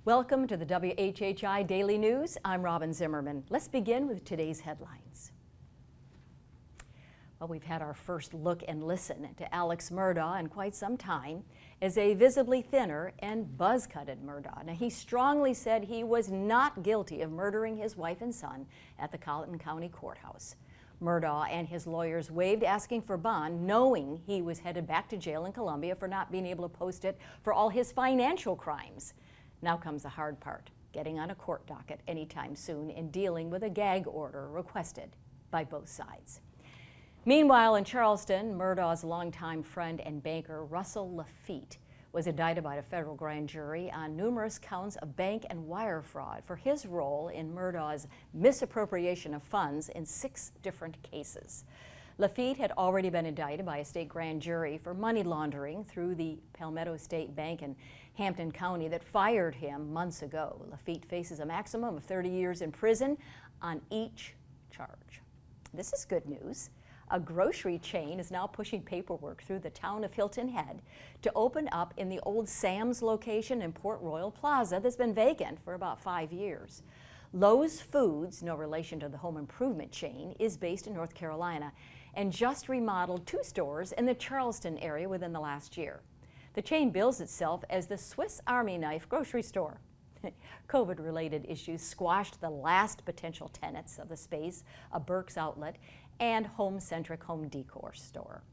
Welcome to the WHHI Daily News. I'm Robyn Zimmerman. Let's begin with today's headlines. Well, we've had our first look and listen to Alex Murdaugh in quite some time as a visibly thinner and buzz-cutted Murdaugh. Now, he strongly said he was not guilty of murdering his wife and son at the Colleton County Courthouse. Murdaugh and his lawyers waived asking for bond, knowing he was headed back to jail in Columbia for not being able to post it for all his financial crimes. Now comes the hard part, getting on a court docket anytime soon and dealing with a gag order requested by both sides. Meanwhile, in Charleston, Murdaugh's longtime friend and banker Russell Lafitte was indicted by a federal grand jury on numerous counts of bank and wire fraud for his role in Murdaugh's misappropriation of funds in 6 different cases. Lafitte had already been indicted by a state grand jury for money laundering through the Palmetto State Bank in Hampton County that fired him months ago. Lafitte faces a maximum of 30 years in prison on each charge. This is good news. A grocery chain is now pushing paperwork through the town of Hilton Head to open up in the old Sam's location in Port Royal Plaza that's been vacant for about 5 years. Lowe's Foods, no relation to the home improvement chain, is based in North Carolina and just remodeled 2 stores in the Charleston area within the last year. The chain bills itself as the Swiss Army knife grocery store. COVID-related issues squashed the last potential tenants of the space, a Burke's Outlet and home-centric home decor store.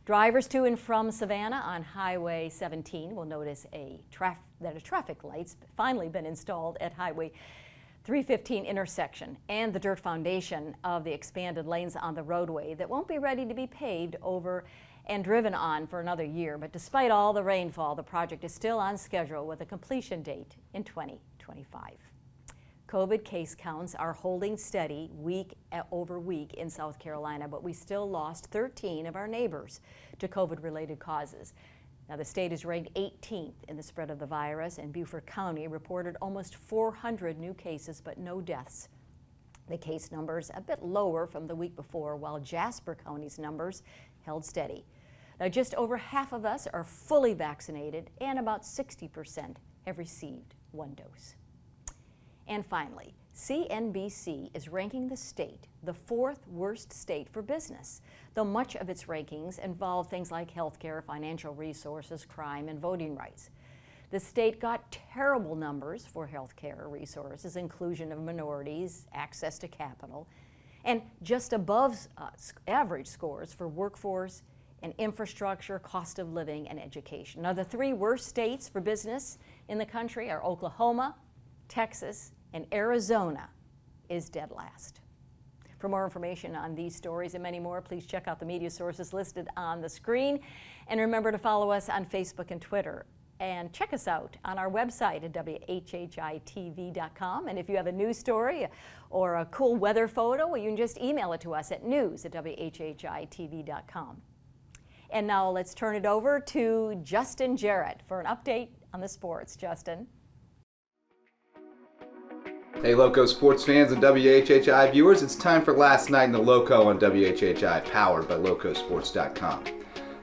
Drivers to and from Savannah on Highway 17 will notice that a traffic light's finally been installed at Highway 315 intersection and the dirt foundation of the expanded lanes on the roadway that won't be ready to be paved over and driven on for another year. But despite all the rainfall, the project is still on schedule with a completion date in 2025. COVID case counts are holding steady week over week in South Carolina, but we still lost 13 of our neighbors to COVID-related causes. Now, the state is ranked 18th in the spread of the virus, and Beaufort County reported almost 400 new cases, but no deaths. The case numbers a bit lower from the week before, while Jasper County's numbers held steady. Now, just over half of us are fully vaccinated, and about 60% have received 1 dose. And finally, CNBC is ranking the state the 4th worst state for business, though much of its rankings involve things like healthcare, financial resources, crime, and voting rights. The state got terrible numbers for healthcare resources, inclusion of minorities, access to capital, and just above average scores for workforce and infrastructure, cost of living, and education. Now, the 3 worst states for business in the country are Oklahoma, Texas, and Arizona is dead last. For more information on these stories and many more, please check out the media sources listed on the screen. And remember to follow us on Facebook and Twitter. And check us out on our website at WHHI-TV.com. And if you have a news story or a cool weather photo, well, you can just email it to us at news@WHHI-TV.com. And now let's turn it over to Justin Jarrett for an update on the sports. Justin. Hey Loco sports fans and WHHI viewers, it's time for Last Night in the Loco on WHHI, powered by Locosports.com.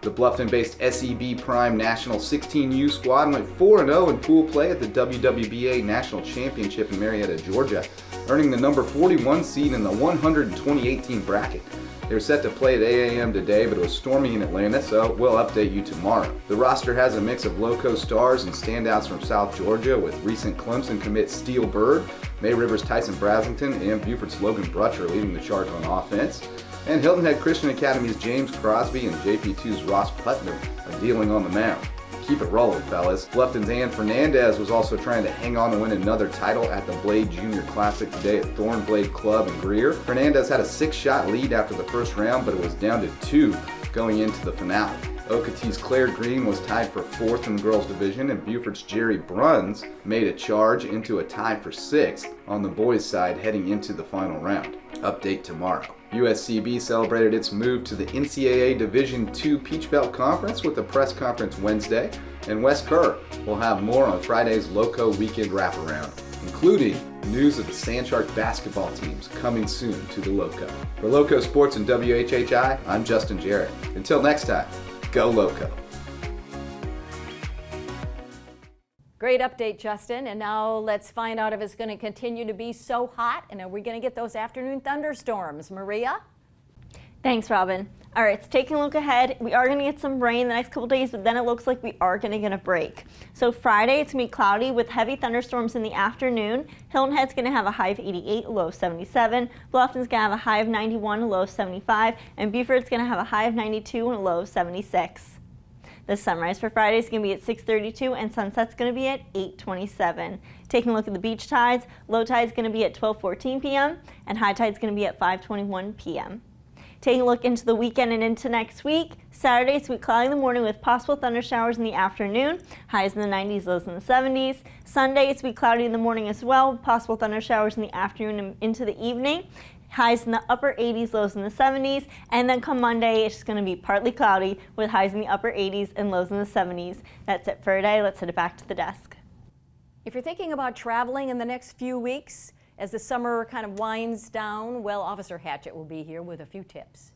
The Bluffton-based SEB Prime National 16U squad went 4-0 in pool play at the WWBA National Championship in Marietta, Georgia, earning the number 41 seed in the 128-team bracket. They were set to play at 8 a.m. today, but it was stormy in Atlanta, so we'll update you tomorrow. The roster has a mix of Loco stars and standouts from South Georgia, with recent Clemson commit Steele Bird, May Rivers Tyson Brasington, and Beaufort's Logan Brutcher leading the charge on offense. And Hilton Head Christian Academy's James Crosby and JP2's Ross Putnam are dealing on the mound. Keep it rolling, fellas. Bluffton's Ann Fernandez was also trying to hang on to win another title at the Blade Junior Classic today at Thornblade Club in Greer. Fernandez had a 6-shot lead after the first round, but it was down to 2 going into the finale. Okeetee's Claire Green was tied for 4th in the girls division, and Beaufort's Jerry Bruns made a charge into a tie for 6th on the boys' side heading into the final round. Update tomorrow. USCB celebrated its move to the NCAA Division II Peach Belt Conference with a press conference Wednesday, and Wes Kerr will have more on Friday's Loco Weekend Wraparound, including news of the Sandshark basketball teams coming soon to the Loco. For Loco Sports and WHHI, I'm Justin Jarrett. Until next time, go Loco. Great update, Justin. And now let's find out if it's going to continue to be so hot, and are we going to get those afternoon thunderstorms? Maria? Thanks, Robyn. All right, so taking a look ahead, we are going to get some rain the next couple days, but then it looks like we are going to get a break. So Friday, it's going to be cloudy with heavy thunderstorms in the afternoon. Hilton Head's going to have a high of 88, a low of 77. Bluffton's going to have a high of 91, a low of 75. And Beaufort's going to have a high of 92 and a low of 76. The sunrise for Friday is going to be at 6:32 and sunset's going to be at 8:27. Taking a look at the beach tides, low tide is going to be at 12:14 p.m. and high tide is going to be at 5:21 p.m. Taking a look into the weekend and into next week, Saturday it's going to be cloudy in the morning with possible thunder showers in the afternoon, highs in the 90s, lows in the 70s. Sunday it's going to be cloudy in the morning as well, with possible thunder showers in the afternoon and into the evening. Highs in the upper 80s, lows in the 70s, and then come Monday, it's just going to be partly cloudy with highs in the upper 80s and lows in the 70s. That's it for today. Let's head it back to the desk. If you're thinking about traveling in the next few weeks, as the summer kind of winds down, well, Officer Hatchett will be here with a few tips.